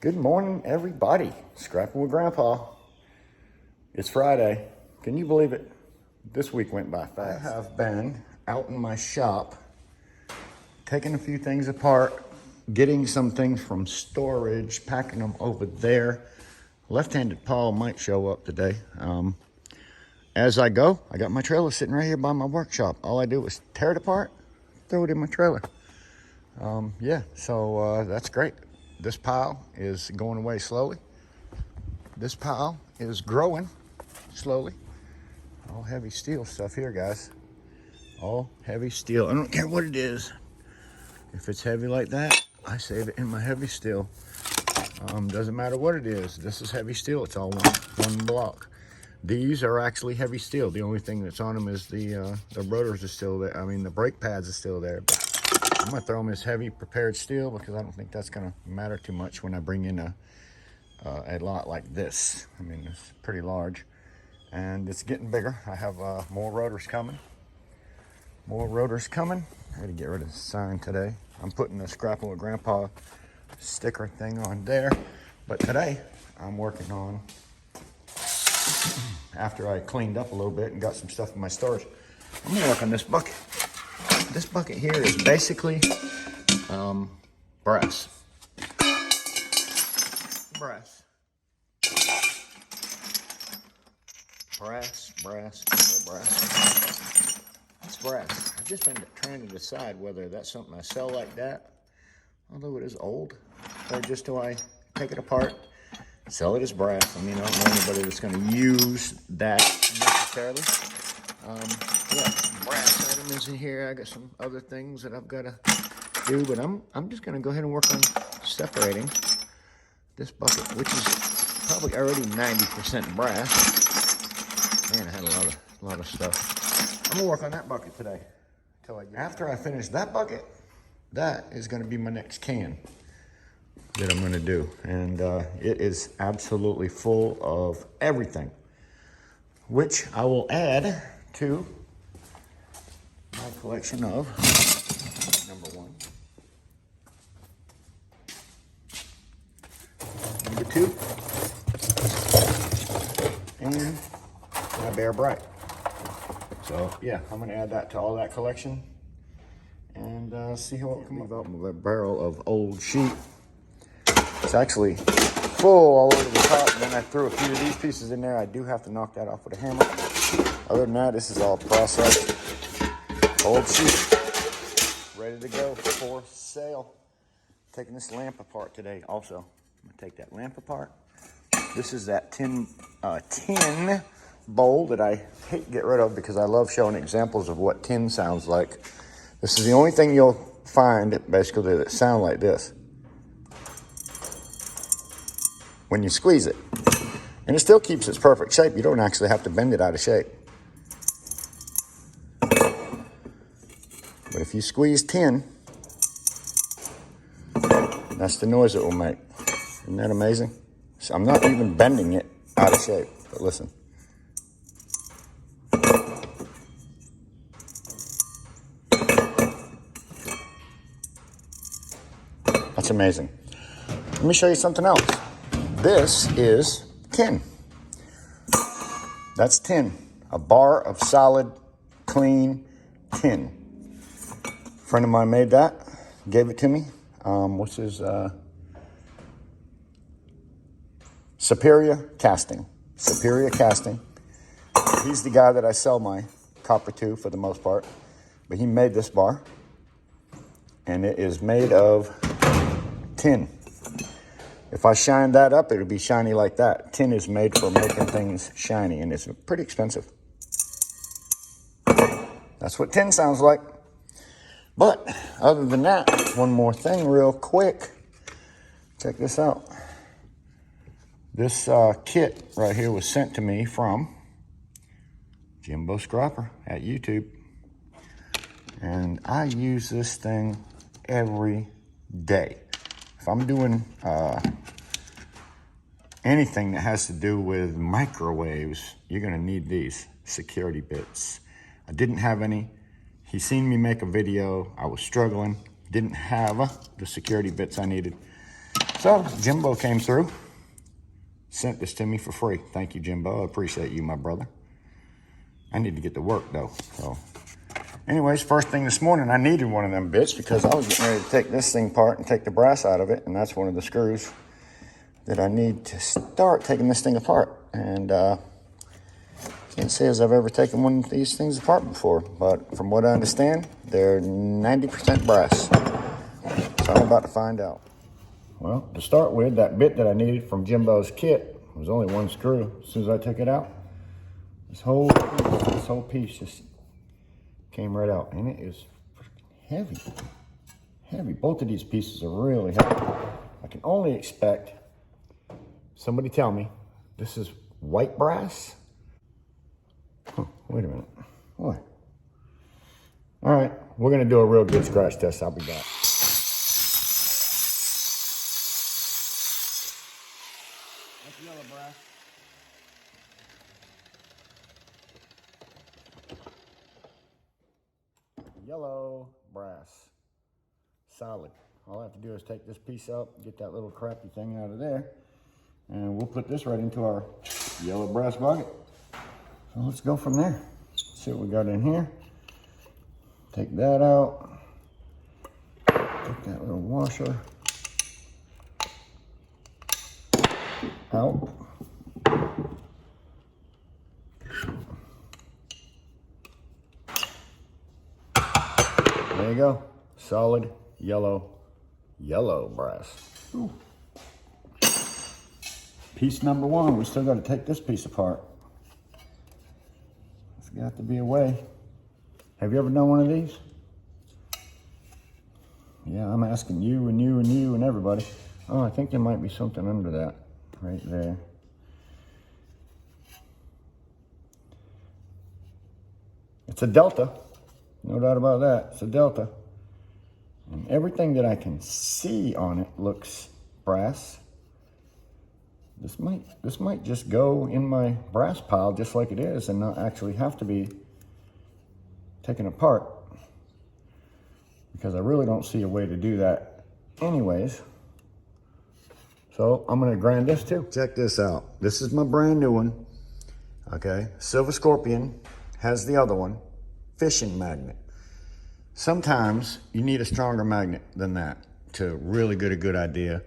Good morning, everybody. Scrapping with Grandpa. It's Friday. Can you believe it? This week went by fast. I have been out in my shop, taking a few things apart, getting some things from storage, packing them over there. Left-handed Paul might show up today. As I go, I got my trailer sitting right here by my workshop. All I do is tear it apart, throw it in my trailer. So that's great. This pile is going away slowly. This pile is growing slowly. All heavy steel stuff here, guys. All heavy steel. I don't care what it is. If it's heavy like that, I save it in my heavy steel. Doesn't matter what it is. This is heavy steel. It's all one block. These are actually heavy steel. The only thing that's on them is the rotors are still there. I mean, the brake pads are still there. But I'm gonna throw them as heavy prepared steel because I don't think that's gonna matter too much when I bring in a lot like this. I mean, it's pretty large and it's getting bigger. I have more rotors coming. More rotors coming. I had to get rid of the sign today. I'm putting the Scrapping with Grandpa sticker thing on there. But today I'm working on, after I cleaned up a little bit and got some stuff in my storage, I'm gonna work on this bucket. This bucket here is basically brass. Brass. Brass, brass, more brass. It's brass. I've just been trying to decide whether that's something I sell like that, although it is old, or just do I take it apart, sell it as brass. I mean, I don't know anybody that's going to use that necessarily. Brass items in here. I got some other things that I've got to do, but I'm just going to go ahead and work on separating this bucket, which is probably already 90% brass. Man, I had a lot of stuff. I'm gonna work on that bucket today. After I finish that bucket, that is going to be my next can that I'm going to do, and it is absolutely full of everything, which I will add to my collection of number one, number two, and my Bear Bright. So yeah, I'm gonna add that to all that collection and see how it comes out with a barrel of old sheet. It's actually full all over the top, and then I threw a few of these pieces in there. I do have to knock that off with a hammer. Other than that, this is all processed old sheet, ready to go for sale. Taking this lamp apart today also. I'm gonna take that lamp apart. This is that tin bowl that I hate to get rid of because I love showing examples of what tin sounds like. This is the only thing you'll find basically that sound like this when you squeeze it. And it still keeps its perfect shape. You don't actually have to bend it out of shape. But if you squeeze tin, that's the noise it will make. Isn't that amazing? So I'm not even bending it out of shape, but listen. That's amazing. Let me show you something else. This is tin. That's tin. A bar of solid, clean tin. A friend of mine made that, gave it to me. What's his, Superior Casting. Superior Casting. He's the guy that I sell my copper to for the most part. But he made this bar. And it is made of tin. If I shine that up, it'll be shiny like that. Tin is made for making things shiny, and it's pretty expensive. That's what tin sounds like. But other than that, one more thing real quick. Check this out. This kit right here was sent to me from Jimbo Scropper at YouTube. And I use this thing every day. If I'm doing anything that has to do with microwaves, you're gonna need these security bits. I didn't have any. He seen me make a video. I was struggling, didn't have the security bits I needed. So Jimbo came through, sent this to me for free. Thank you, Jimbo. I appreciate you, my brother. I need to get to work though. So anyways, first thing this morning, I needed one of them bits because I was getting ready to take this thing apart and take the brass out of it. And that's one of the screws that I need to start taking this thing apart. And can't say as I've ever taken one of these things apart before, but from what I understand, they're 90% brass. So I'm about to find out. Well, to start with, that bit that I needed from Jimbo's kit was only one screw. As soon as I took it out, this whole piece just came right out, and it is heavy. Heavy. Both of these pieces are really heavy. I can only expect, somebody tell me, this is white brass? Huh, wait a minute. Boy. All right, we're gonna do a real good scratch test. I'll be back. That's yellow brass. Yellow brass. Solid. All I have to do is take this piece out, get that little crappy thing out of there, and we'll put this right into our yellow brass bucket. So let's go from there. See what we got in here. Take that out. Take that little washer out. There you go. Solid yellow brass. Ooh. Piece number one. We still got to take this piece apart. There's got to be a way. Have you ever done one of these? Yeah, I'm asking you and you and you and everybody. Oh, I think there might be something under that right there. It's a delta. No doubt about that. It's a delta. And everything that I can see on it looks brass. This might just go in my brass pile just like it is and not actually have to be taken apart, because I really don't see a way to do that anyways. So I'm gonna grind this too. Check this out. This is my brand new one. Okay, Silver Scorpion has the other one, fishing magnet. Sometimes you need a stronger magnet than that to really get a good idea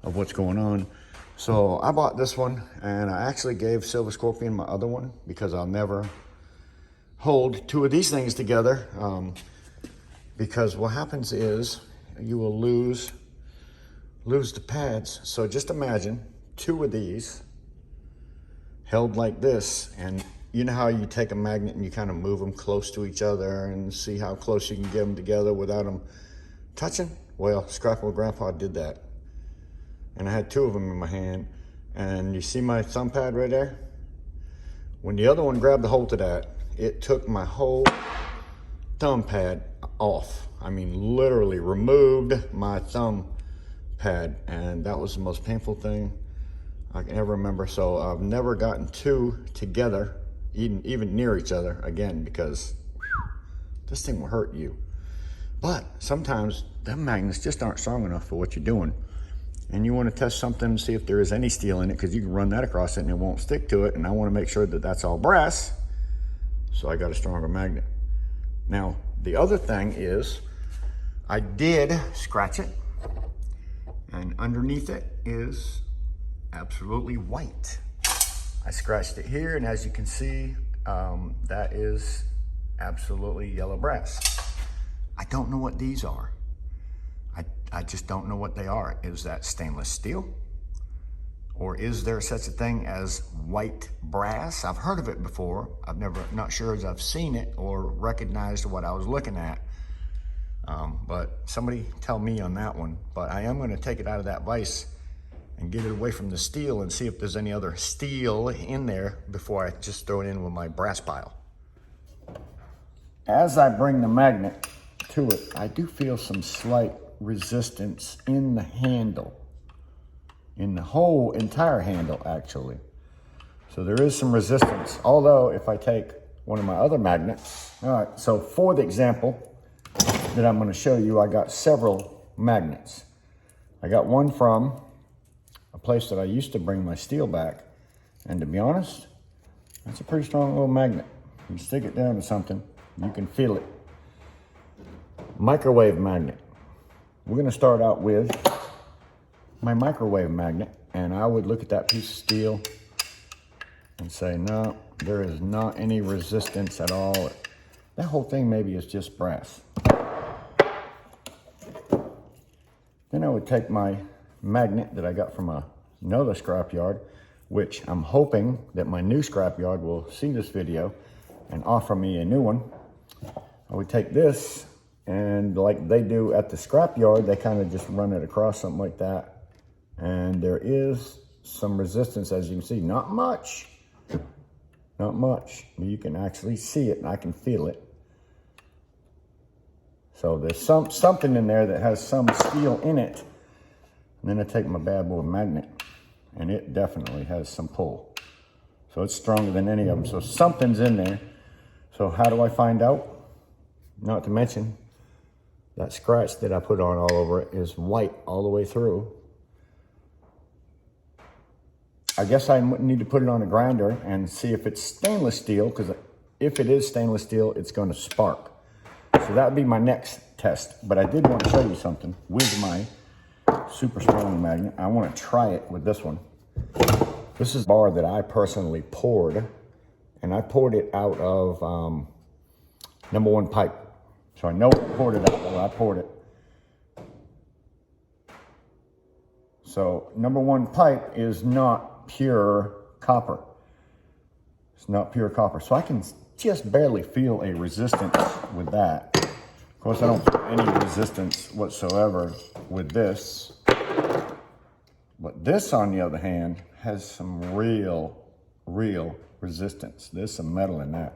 of what's going on. So I bought this one, and I actually gave Silver Scorpion my other one because I'll never hold two of these things together, because what happens is you will lose the pads. So just imagine two of these held like this, and you know how you take a magnet and you kind of move them close to each other and see how close you can get them together without them touching? Well, Scrapple Grandpa did that. And I had two of them in my hand, and you see my thumb pad right there? When the other one grabbed the hold of that, it took my whole thumb pad off. I mean, literally removed my thumb pad, and that was the most painful thing I can ever remember. So I've never gotten two together, even near each other again, because this thing will hurt you. But sometimes them magnets just aren't strong enough for what you're doing. And you want to test something, see if there is any steel in it, because you can run that across it and it won't stick to it. And I want to make sure that that's all brass. So I got a stronger magnet. Now, the other thing is, I did scratch it, and underneath it is absolutely white. I scratched it here, and as you can see, that is absolutely yellow brass. I don't know what these are. I just don't know what they are. Is that stainless steel? Or is there such a thing as white brass? I've heard of it before. Not sure as I've seen it or recognized what I was looking at. But somebody tell me on that one. But I am going to take it out of that vise and get it away from the steel and see if there's any other steel in there before I just throw it in with my brass pile. As I bring the magnet to it, I do feel some slight resistance in the handle. In the whole entire handle, actually. So there is some resistance. Although if I take one of my other magnets, all right, so for the example that I'm going to show you, I got several magnets. I got one from place that I used to bring my steel back. And to be honest, that's a pretty strong little magnet. You stick it down to something, you can feel it. Microwave magnet. We're gonna start out with my microwave magnet, and I would look at that piece of steel and say, no, there is not any resistance at all. That whole thing maybe is just brass. Then I would take my magnet that I got from another scrapyard, which I'm hoping that my new scrapyard will see this video and offer me a new one. I would take this, and like they do at the scrapyard, they kind of just run it across something like that. And there is some resistance, as you can see. Not much, not much. But you can actually see it, and I can feel it. So there's something in there that has some steel in it. And then I take my bad boy magnet, and it definitely has some pull. So it's stronger than any of them. So something's in there. So how do I find out? Not to mention, that scratch that I put on all over it is white all the way through. I guess I need to put it on a grinder and see if it's stainless steel, because if it is stainless steel, it's going to spark. So that would be my next test. But I did want to show you something with my super strong magnet. I want to try it with this one. This is a bar that I personally poured, and I poured it out of number 1 pipe. So I know I poured it out. Well, I poured it. So number 1 pipe is not pure copper. It's not pure copper. So I can just barely feel a resistance with that. Of course, I don't feel any resistance whatsoever with this. But this, on the other hand, has some real resistance. There's some metal in that.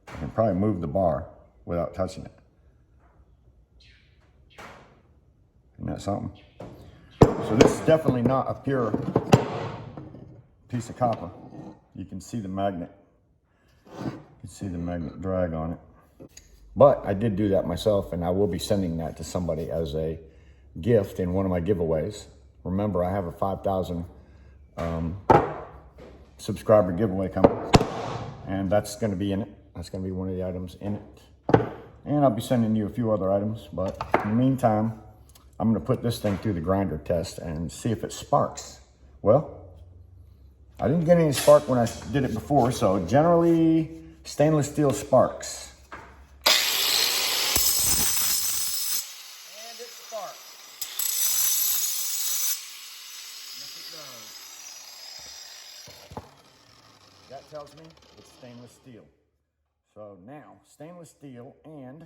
I can probably move the bar without touching it. Isn't that something? So this is definitely not a pure piece of copper. You can see the magnet. You can see the magnet drag on it. But I did do that myself, and I will be sending that to somebody as a gift in one of my giveaways. Remember, I have a 5,000 subscriber giveaway coming, and that's going to be in it. That's going to be one of the items in it. And I'll be sending you a few other items, but in the meantime, I'm going to put this thing through the grinder test and see if it sparks. Well, I didn't get any spark when I did it before, so generally stainless steel sparks. And it sparks. Yes, it does. That tells me it's stainless steel. So now, stainless steel and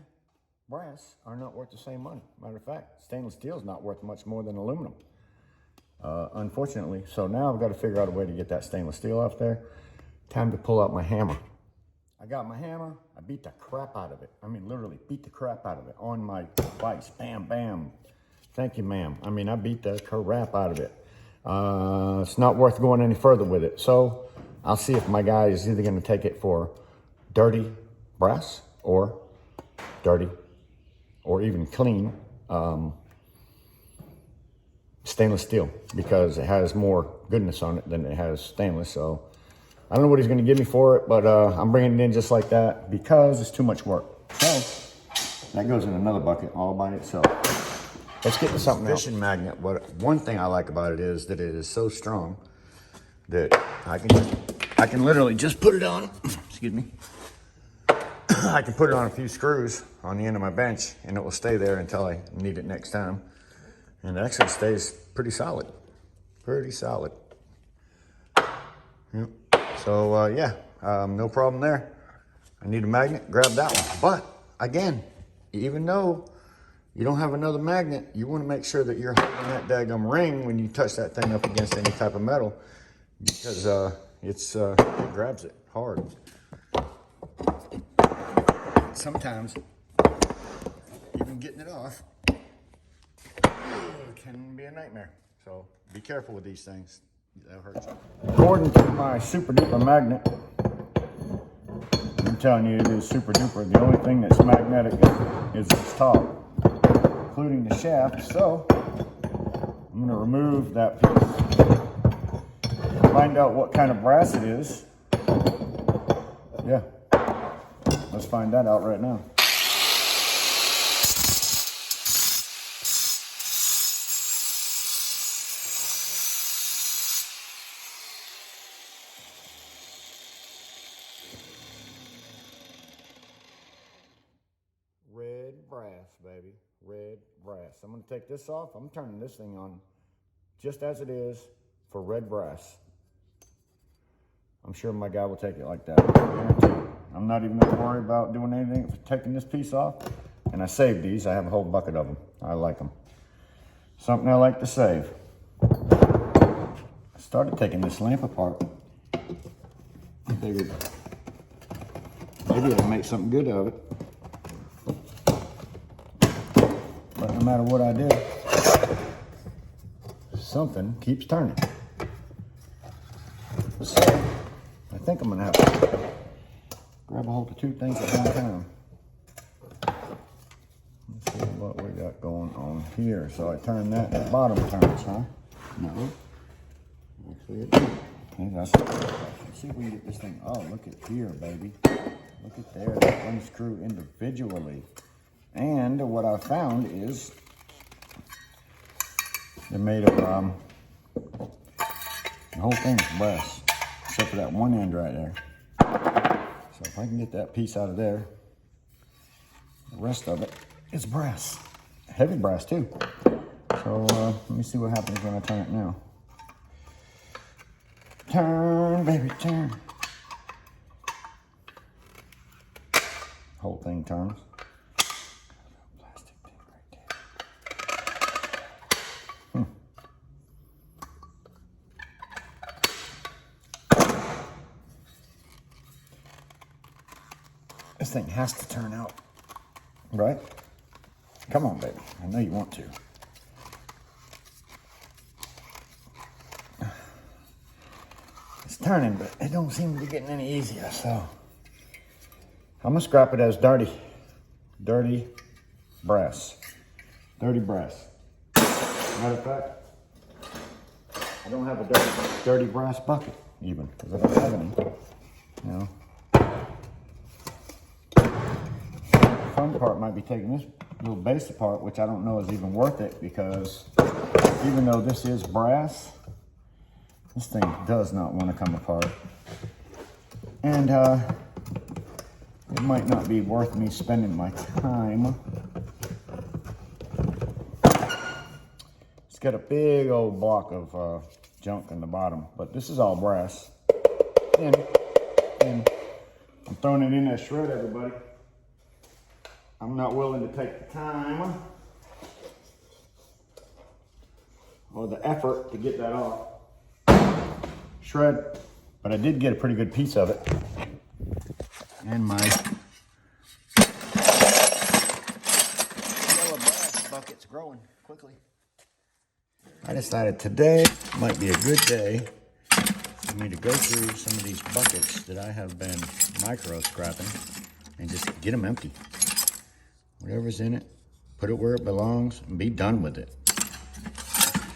brass are not worth the same money. Matter of fact, stainless steel is not worth much more than aluminum, unfortunately. So now I've got to figure out a way to get that stainless steel off there. Time to pull out my hammer. I got my hammer. I beat the crap out of it. I mean, literally beat the crap out of it on my vise. Bam, bam. Thank you, ma'am. I mean, I beat the crap out of it. It's not worth going any further with it. So I'll see if my guy is either going to take it for dirty brass or dirty or even clean stainless steel, because it has more goodness on it than it has stainless. So I don't know what he's going to give me for it, but I'm bringing it in just like that because it's too much work. So that goes in another bucket all by itself. Let's get to something else. Fishing magnet. One thing I like about it is that it is so strong that I can literally just put it on. Excuse me. I can put it on a few screws on the end of my bench, and it will stay there until I need it next time. And it actually stays pretty solid. Pretty solid. Yep. So, yeah, no problem there. I need a magnet, grab that one. But, again, even though you don't have another magnet, you want to make sure that you're holding that daggum ring when you touch that thing up against any type of metal, because it grabs it hard. Sometimes, even getting it off can be a nightmare. So be careful with these things. They'll hurt you. According to my super duper magnet, I'm telling you, it is super duper. The only thing that's magnetic is its top, including the shaft. So I'm going to remove that piece. find out what kind of brass it is. Yeah, let's find that out right now. Red brass, baby. Red brass. I'm going to take this off. I'm turning this thing on just as it is for red brass. I'm sure my guy will take it like that. I'm not even going to worry about doing anything, taking this piece off. And I saved these. I have a whole bucket of them. I like them. Something I like to save. I started taking this lamp apart. I figured maybe I'd make something good of it. But no matter what I do, something keeps turning. So I think I'm gonna have to grab a hold of two things at one time. Let's see what we got going on here. So I turn that, the bottom turns, huh? No. Actually it did. Okay, let's see if we can get this thing. Oh, look at here, baby. Look at there. They unscrew individually. And what I found is they're made of, the whole thing's brass, except for that one end right there. So if I can get that piece out of there, the rest of it is brass. Heavy brass too. So let me see what happens when I turn it now. Turn, baby, turn. Whole thing turns. This thing has to turn out, right? Come on, baby. I know you want to. It's turning, but it don't seem to be getting any easier, so I'm gonna scrap it as dirty brass. Dirty brass. Matter of fact, I don't have a dirty brass bucket even, because I don't have any, you know. Fun part might be taking this little base apart, which I don't know is even worth it, because even though this is brass, this thing does not want to come apart. And it might not be worth me spending my time. It's got a big old block of junk in the bottom, but this is all brass. And I'm throwing it in that shred, everybody. I'm not willing to take the time or the effort to get that off. Shred, but I did get a pretty good piece of it. And my yellow brass bucket's growing quickly. I decided today might be a good day for me to go through some of these buckets that I have been micro scrapping and just get them empty. Whatever's in it, put it where it belongs and be done with it.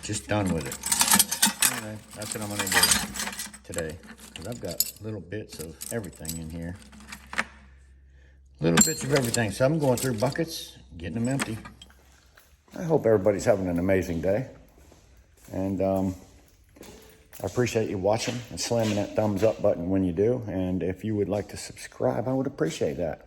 Just done with it. Anyway, that's what I'm gonna do today, because I've got little bits of everything in here. Little bits of everything. So I'm going through buckets, getting them empty. I hope everybody's having an amazing day. And I appreciate you watching and slamming that thumbs up button when you do. And if you would like to subscribe, I would appreciate that.